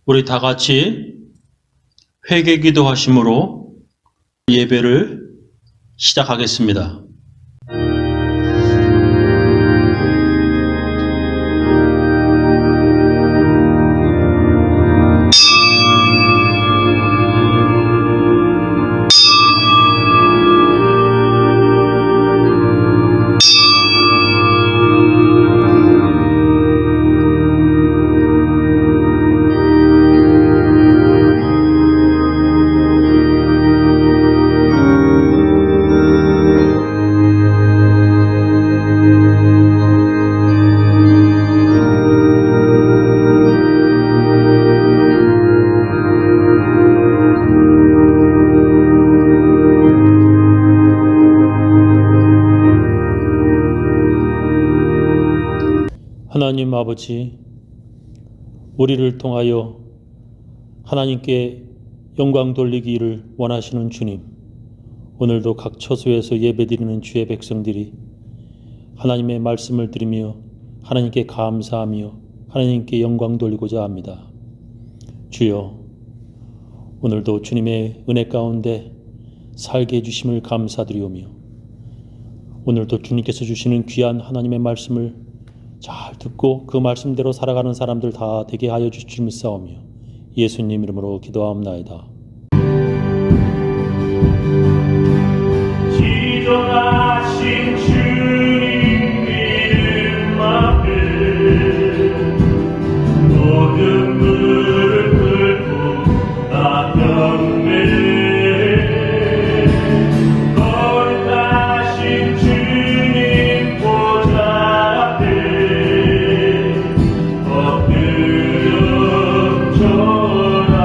우리 다 같이 회개 기도하심으로 예배를 시작하겠습니다. 하나님 아버지, 우리를 통하여 하나님께 영광 돌리기를 원하시는 주님, 오늘도 각 처소에서 예배드리는 주의 백성들이 하나님의 말씀을 들으며 하나님께 감사하며 하나님께 영광 돌리고자 합니다. 주여, 오늘도 주님의 은혜 가운데 살게 해주심을 감사드리오며 오늘도 주님께서 주시는 귀한 하나님의 말씀을 잘 듣고 그 말씀대로 살아가는 사람들 다 되게 하여 주시옵소서. 예수님 이름으로 기도하옵나이다. 지존하신 주님 이름 앞에 모든 무릎 꿇고 나 경배해. 거룩하신 주님 보좌 앞에 엎드려 절하세.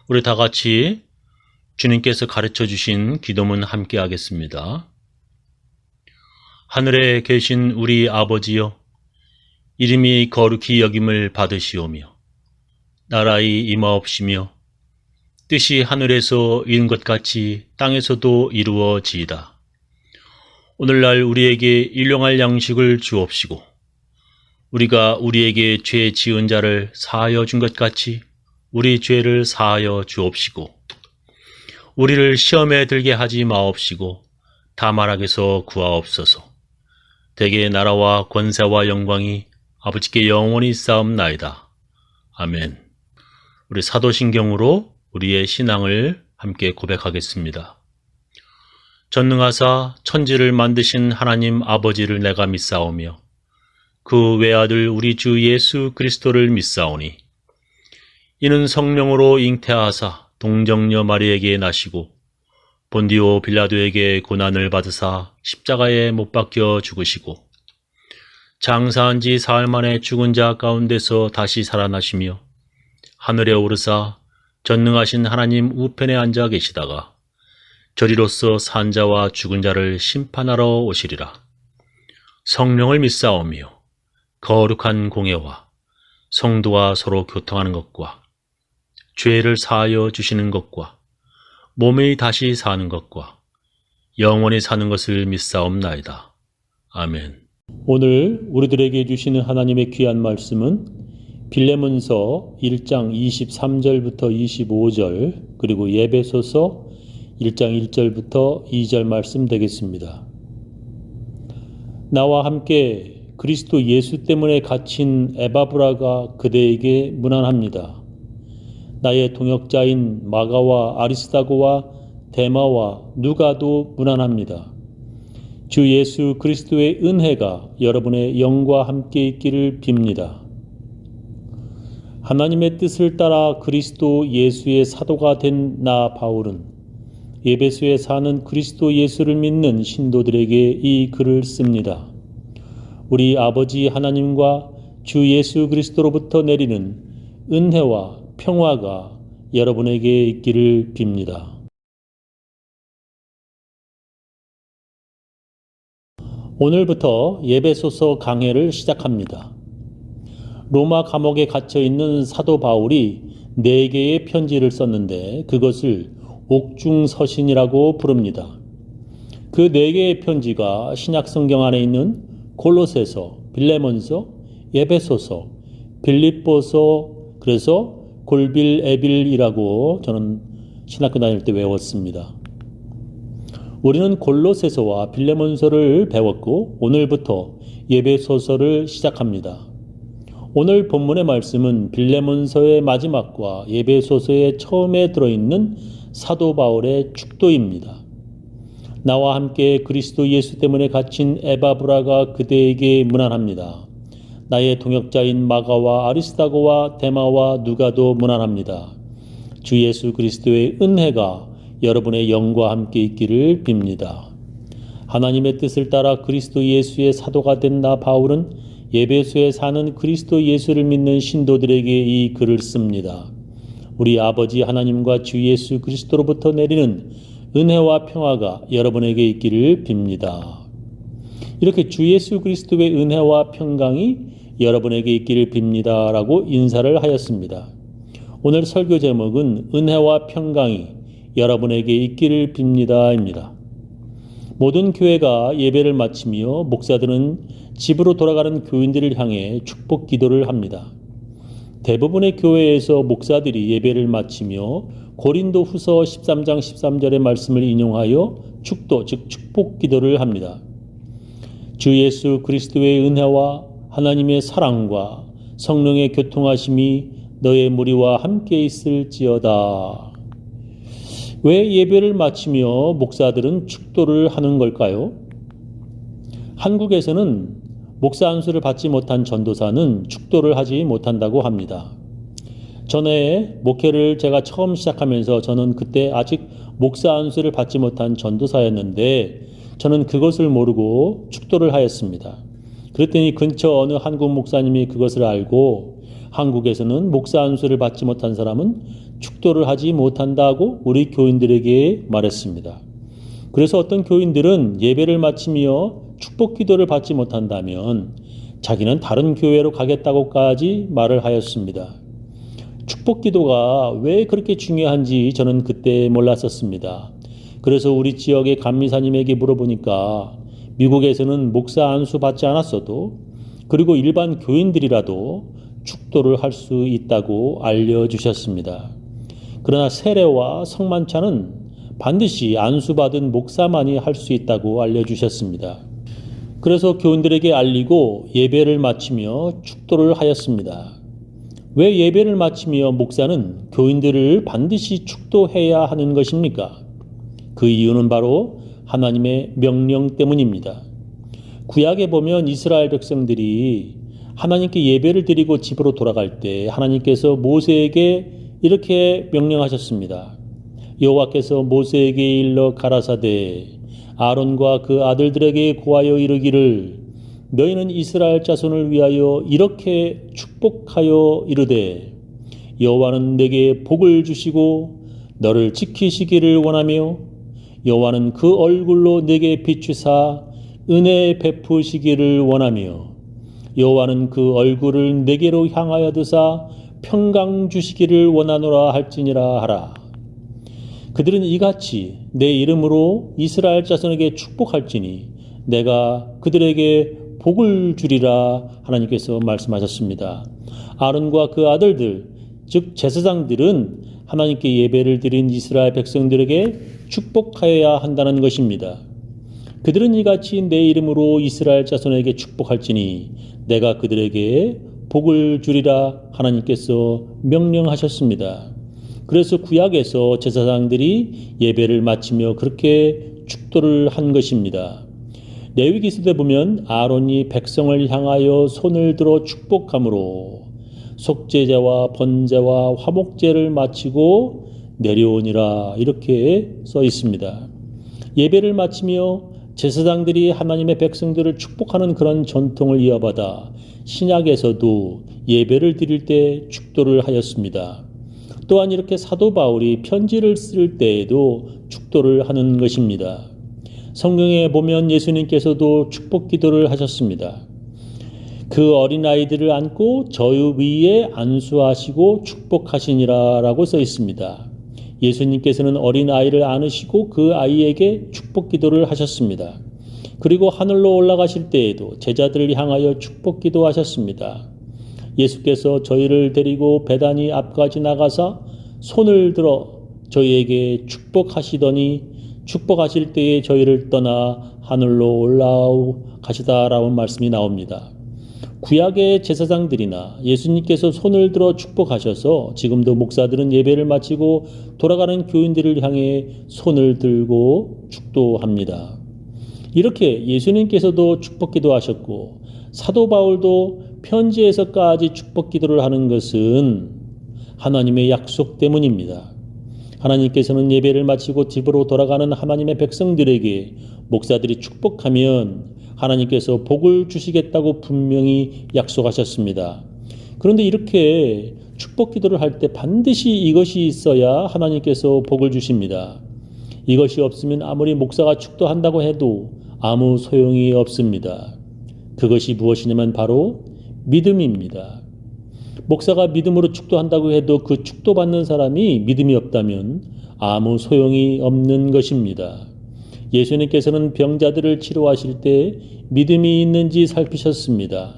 우리 다 같이 주님께서 가르쳐 주신 기도문 함께 하겠습니다. 하늘에 계신 우리 아버지여, 이름이 거룩히 여김을 받으시오며 나라의 임하옵시며 뜻이 하늘에서 이룬 것 같이 땅에서도 이루어지이다. 오늘날 우리에게 일용할 양식을 주옵시고 우리가 우리에게 죄 지은 자를 사하여 준 것 같이 우리 죄를 사하여 주옵시고 우리를 시험에 들게 하지 마옵시고 다만 악에서 구하옵소서. 대개 나라와 권세와 영광이 아버지께 영원히 쌓옵나이다. 아멘. 우리 사도신경으로 우리의 신앙을 함께 고백하겠습니다. 전능하사 천지를 만드신 하나님 아버지를 내가 믿사오며 그 외아들 우리 주 예수 그리스도를 믿사오니 이는 성령으로 잉태하사 동정녀 마리에게 나시고 본디오 빌라도에게 고난을 받으사 십자가에 못 박혀 죽으시고 장사한 지 사흘 만에 죽은 자 가운데서 다시 살아나시며 하늘에 오르사 전능하신 하나님 우편에 앉아 계시다가 저리로서 산 자와 죽은 자를 심판하러 오시리라. 성령을 믿사오며 거룩한 공예와 성도와 서로 교통하는 것과 죄를 사하여 주시는 것과 몸이 다시 사는 것과 영원히 사는 것을 믿사옵나이다. 아멘. 오늘 우리들에게 주시는 하나님의 귀한 말씀은 빌레몬서 1장 23절부터 25절 그리고 예배소서 1장 1절부터 2절 말씀 되겠습니다. 나와 함께 그리스도 예수 때문에 갇힌 에바브라가 그대에게 문안합니다. 나의 동역자인 마가와 아리스다고와 데마와 누가도 문안합니다. 주 예수 그리스도의 은혜가 여러분의 영과 함께 있기를 빕니다. 하나님의 뜻을 따라 그리스도 예수의 사도가 된 나 바울은 에베소에 사는 그리스도 예수를 믿는 신도들에게 이 글을 씁니다. 우리 아버지 하나님과 주 예수 그리스도로부터 내리는 은혜와 평화가 여러분에게 있기를 빕니다. 오늘부터 예배소서 강해를 시작합니다. 로마 감옥에 갇혀 있는 사도 바울이 4개의 편지를 썼는데 그것을 옥중서신이라고 부릅니다. 그 4개의 편지가 신약 성경 안에 있는 골로새서, 빌레몬서, 예배소서, 빌립보서, 그래서 골빌에빌이라고 저는 신학교 다닐 때 외웠습니다. 우리는 골로새서와 빌레몬서를 배웠고 오늘부터 예배소서를 시작합니다. 오늘 본문의 말씀은 빌레몬서의 마지막과 예배소서의 처음에 들어있는 사도 바울의 축도입니다. 나와 함께 그리스도 예수 때문에 갇힌 에바브라가 그대에게 문안합니다. 나의 동역자인 마가와 아리스다고와 데마와 누가도 문안합니다. 주 예수 그리스도의 은혜가 여러분의 영과 함께 있기를 빕니다. 하나님의 뜻을 따라 그리스도 예수의 사도가 된 나 바울은 예배소에 사는 그리스도 예수를 믿는 신도들에게 이 글을 씁니다. 우리 아버지 하나님과 주 예수 그리스도로부터 내리는 은혜와 평화가 여러분에게 있기를 빕니다. 이렇게 주 예수 그리스도의 은혜와 평강이 여러분에게 있기를 빕니다 라고 인사를 하였습니다. 오늘 설교 제목은 은혜와 평강이 여러분에게 있기를 빕니다 입니다. 모든 교회가 예배를 마치며 목사들은 집으로 돌아가는 교인들을 향해 축복 기도를 합니다. 대부분의 교회에서 목사들이 예배를 마치며 고린도 후서 13장 13절의 말씀을 인용하여 축도, 즉 축복 기도를 합니다. 주 예수 그리스도의 은혜와 하나님의 사랑과 성령의 교통하심이 너의 무리와 함께 있을지어다. 왜 예배를 마치며 목사들은 축도를 하는 걸까요? 한국에서는 목사 안수를 받지 못한 전도사는 축도를 하지 못한다고 합니다. 전에 목회를 제가 처음 시작하면서 저는 그때 아직 목사 안수를 받지 못한 전도사였는데 저는 그것을 모르고 축도를 하였습니다. 그랬더니 근처 어느 한국 목사님이 그것을 알고 한국에서는 목사 안수를 받지 못한 사람은 축도를 하지 못한다고 우리 교인들에게 말했습니다. 그래서 어떤 교인들은 예배를 마치며 축복 기도를 받지 못한다면 자기는 다른 교회로 가겠다고까지 말을 하였습니다. 축복 기도가 왜 그렇게 중요한지 저는 그때 몰랐었습니다. 그래서 우리 지역의 감리사님에게 물어보니까 미국에서는 목사 안수 받지 않았어도 그리고 일반 교인들이라도 축도를 할 수 있다고 알려주셨습니다. 그러나 세례와 성만찬은 반드시 안수받은 목사만이 할 수 있다고 알려주셨습니다. 그래서 교인들에게 알리고 예배를 마치며 축도를 하였습니다. 왜 예배를 마치며 목사는 교인들을 반드시 축도해야 하는 것입니까? 그 이유는 바로 하나님의 명령 때문입니다. 구약에 보면 이스라엘 백성들이 하나님께 예배를 드리고 집으로 돌아갈 때 하나님께서 모세에게 이렇게 명령하셨습니다. 여호와께서 모세에게 일러 가라사대 아론과 그 아들들에게 고하여 이르기를 너희는 이스라엘 자손을 위하여 이렇게 축복하여 이르되 여호와는 내게 복을 주시고 너를 지키시기를 원하며 여호와는 그 얼굴로 내게 비추사 은혜 베푸시기를 원하며 여호와는 그 얼굴을 내게로 향하여 드사 평강 주시기를 원하노라 할지니라 하라. 그들은 이같이 내 이름으로 이스라엘 자손에게 축복할지니 내가 그들에게 복을 주리라 하나님께서 말씀하셨습니다. 아론과 그 아들들 즉 제사장들은 하나님께 예배를 드린 이스라엘 백성들에게 축복하여야 한다는 것입니다. 그들은 이같이 내 이름으로 이스라엘 자손에게 축복할지니 내가 그들에게 복을 주리라 하나님께서 명령하셨습니다. 그래서 구약에서 제사장들이 예배를 마치며 그렇게 축도를 한 것입니다. 레위기서에 보면 아론이 백성을 향하여 손을 들어 축복함으로 속죄제와 번제와 화목제를 마치고 내려오니라 이렇게 써 있습니다. 예배를 마치며 제사장들이 하나님의 백성들을 축복하는 그런 전통을 이어받아 신약에서도 예배를 드릴 때 축도를 하였습니다. 또한 이렇게 사도 바울이 편지를 쓸 때에도 축도를 하는 것입니다. 성경에 보면 예수님께서도 축복 기도를 하셨습니다. 그 어린아이들을 안고 저희 위에 안수하시고 축복하시니라 라고 써 있습니다. 예수님께서는 어린아이를 안으시고 그 아이에게 축복 기도를 하셨습니다. 그리고 하늘로 올라가실 때에도 제자들을 향하여 축복 기도하셨습니다. 예수께서 저희를 데리고 베다니 앞까지 나가사 손을 들어 저희에게 축복하시더니 축복하실 때에 저희를 떠나 하늘로 올라가시다라는 말씀이 나옵니다. 구약의 제사장들이나 예수님께서 손을 들어 축복하셔서 지금도 목사들은 예배를 마치고 돌아가는 교인들을 향해 손을 들고 축도합니다. 이렇게 예수님께서도 축복 기도하셨고 사도 바울도 편지에서까지 축복 기도를 하는 것은 하나님의 약속 때문입니다. 하나님께서는 예배를 마치고 집으로 돌아가는 하나님의 백성들에게 목사들이 축복하면 하나님께서 복을 주시겠다고 분명히 약속하셨습니다. 그런데 이렇게 축복 기도를 할 때 반드시 이것이 있어야 하나님께서 복을 주십니다. 이것이 없으면 아무리 목사가 축도한다고 해도 아무 소용이 없습니다. 그것이 무엇이냐면 바로 믿음입니다. 목사가 믿음으로 축도한다고 해도 그 축도받는 사람이 믿음이 없다면 아무 소용이 없는 것입니다. 예수님께서는 병자들을 치료하실 때 믿음이 있는지 살피셨습니다.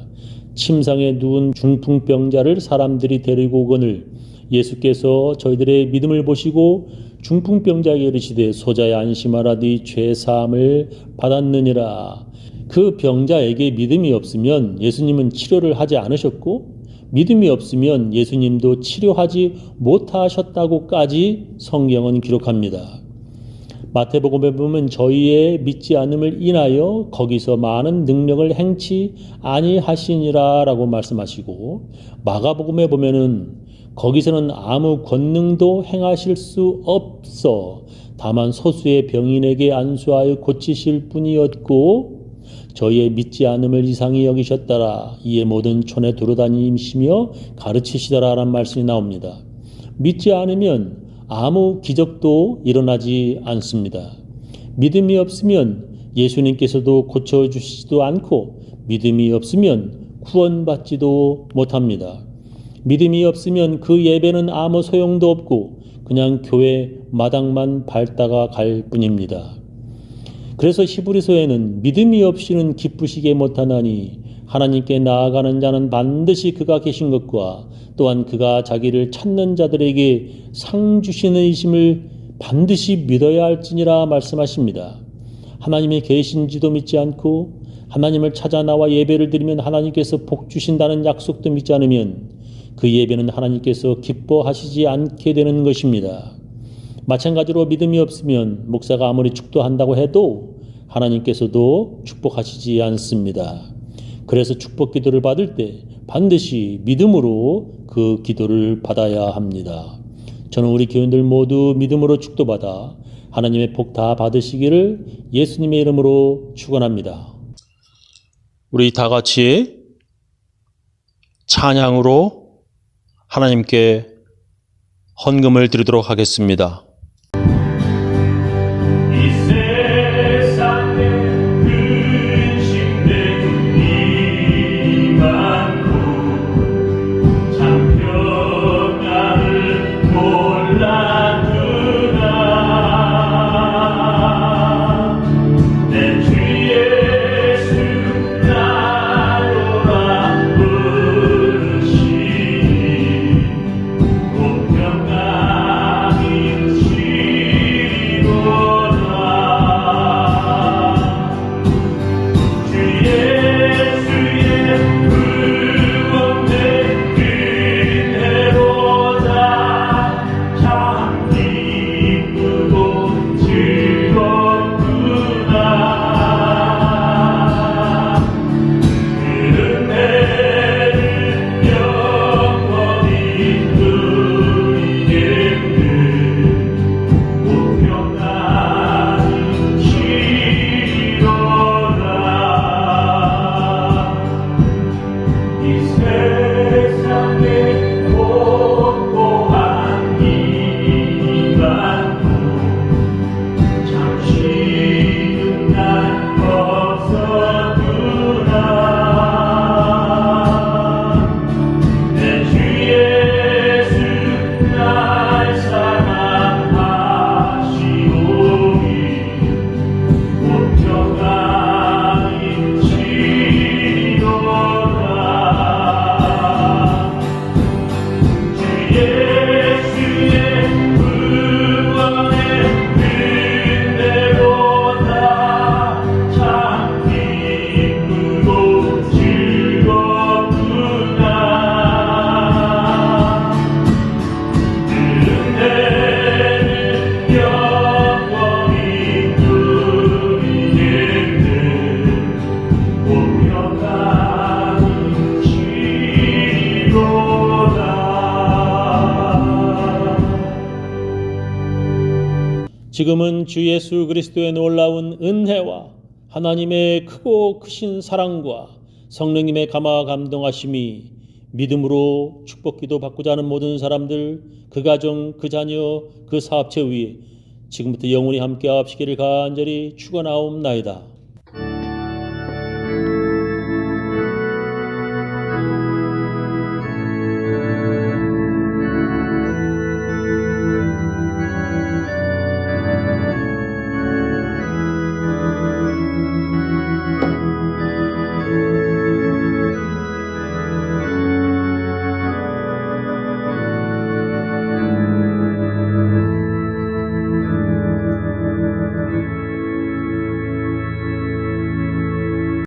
침상에 누운 중풍병자를 사람들이 데리고 오거늘 예수께서 저희들의 믿음을 보시고 중풍병자에게 이르시되 소자야 안심하라 네 죄 사함을 받았느니라. 그 병자에게 믿음이 없으면 예수님은 치료를 하지 않으셨고 믿음이 없으면 예수님도 치료하지 못하셨다고까지 성경은 기록합니다. 마태복음에 보면 저희의 믿지 않음을 인하여 거기서 많은 능력을 행치 아니하시니라 라고 말씀하시고 마가복음에 보면은 거기서는 아무 권능도 행하실 수 없어 다만 소수의 병인에게 안수하여 고치실 뿐이었고 저희의 믿지 않음을 이상히 여기셨더라. 이에 모든 촌에 돌아다니시며 가르치시더라 라는 말씀이 나옵니다. 믿지 않으면 아무 기적도 일어나지 않습니다. 믿음이 없으면 예수님께서도 고쳐주시지도 않고 믿음이 없으면 구원받지도 못합니다. 믿음이 없으면 그 예배는 아무 소용도 없고 그냥 교회 마당만 밟다가 갈 뿐입니다. 그래서 히브리서에는 믿음이 없이는 기쁘시게 못하나니 하나님께 나아가는 자는 반드시 그가 계신 것과 또한 그가 자기를 찾는 자들에게 상 주시는 이심을 반드시 믿어야 할지니라 말씀하십니다. 하나님이 계신지도 믿지 않고 하나님을 찾아 나와 예배를 드리면 하나님께서 복 주신다는 약속도 믿지 않으면 그 예배는 하나님께서 기뻐하시지 않게 되는 것입니다. 마찬가지로 믿음이 없으면 목사가 아무리 축도한다고 해도 하나님께서도 축복하시지 않습니다. 그래서 축복 기도를 받을 때 반드시 믿음으로 그 기도를 받아야 합니다. 저는 우리 교인들 모두 믿음으로 축도받아 하나님의 복 다 받으시기를 예수님의 이름으로 축원합니다. 우리 다 같이 찬양으로 하나님께 헌금을 드리도록 하겠습니다. 지금은 주 예수 그리스도의 놀라운 은혜와 하나님의 크고 크신 사랑과 성령님의 감화 감동하심이 믿음으로 축복기도 받고자 하는 모든 사람들, 그 가정, 그 자녀, 그 사업체 위에 지금부터 영원히 함께 하시기를 간절히 축원하옵나이다.